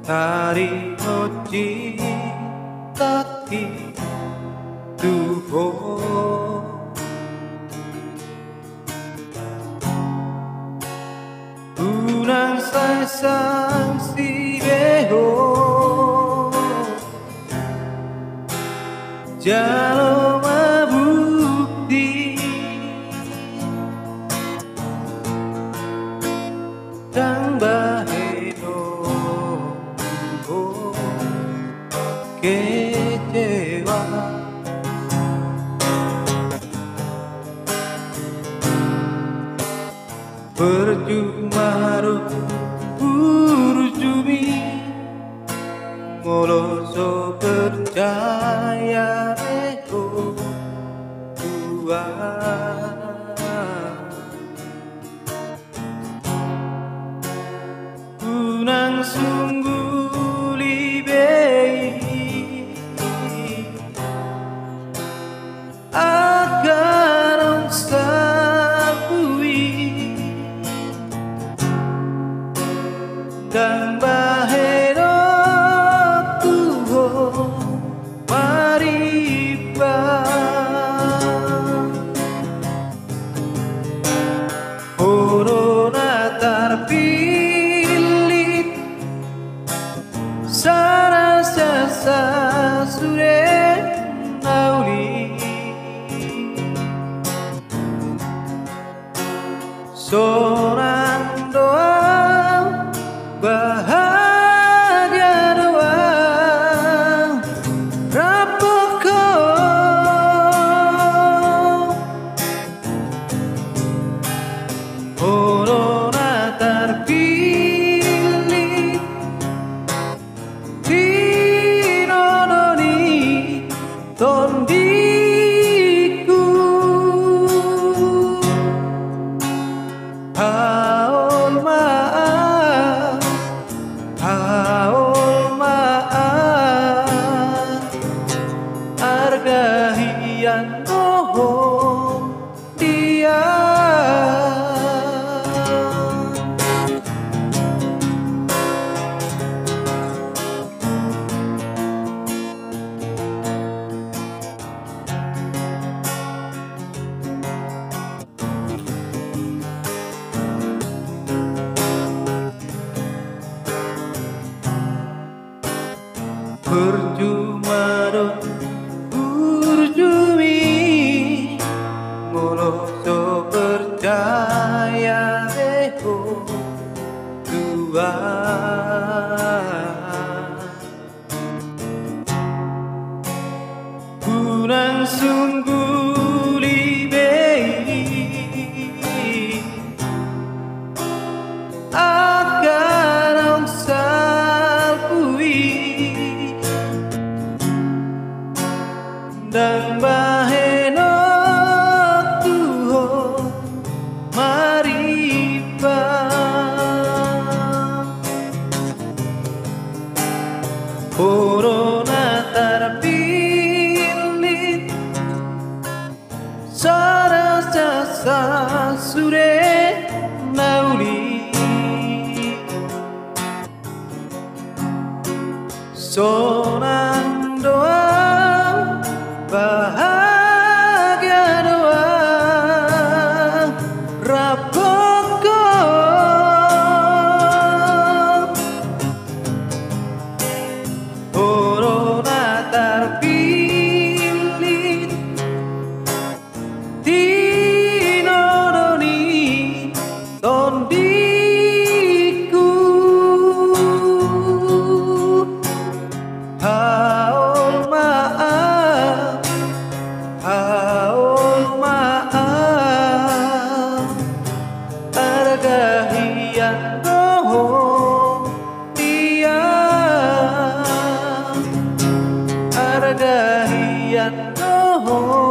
Hari mochi taki duho unang sang si beho jalo mabukti dan baheno kecewa percuma harus berjumi ngoloso percaya eko tua unang sungguh libei akan sabui dan bahero tuho mariba corona terpilih sarasa sasure nauli seorang doa bahagia doa rapoko corona terpilih dinononi tondiku haul maaf argahian bohong dia percuma dong berjumi ngoloso percaya eko tua unang sungguh libei akan salpui dan baheno tuho mariba corona terpilih sarasa sasure nauli sonang doa bahagia doa rapoko corona terpilih dinononi tondiku haul maaf argahian bohong dia argahian bohong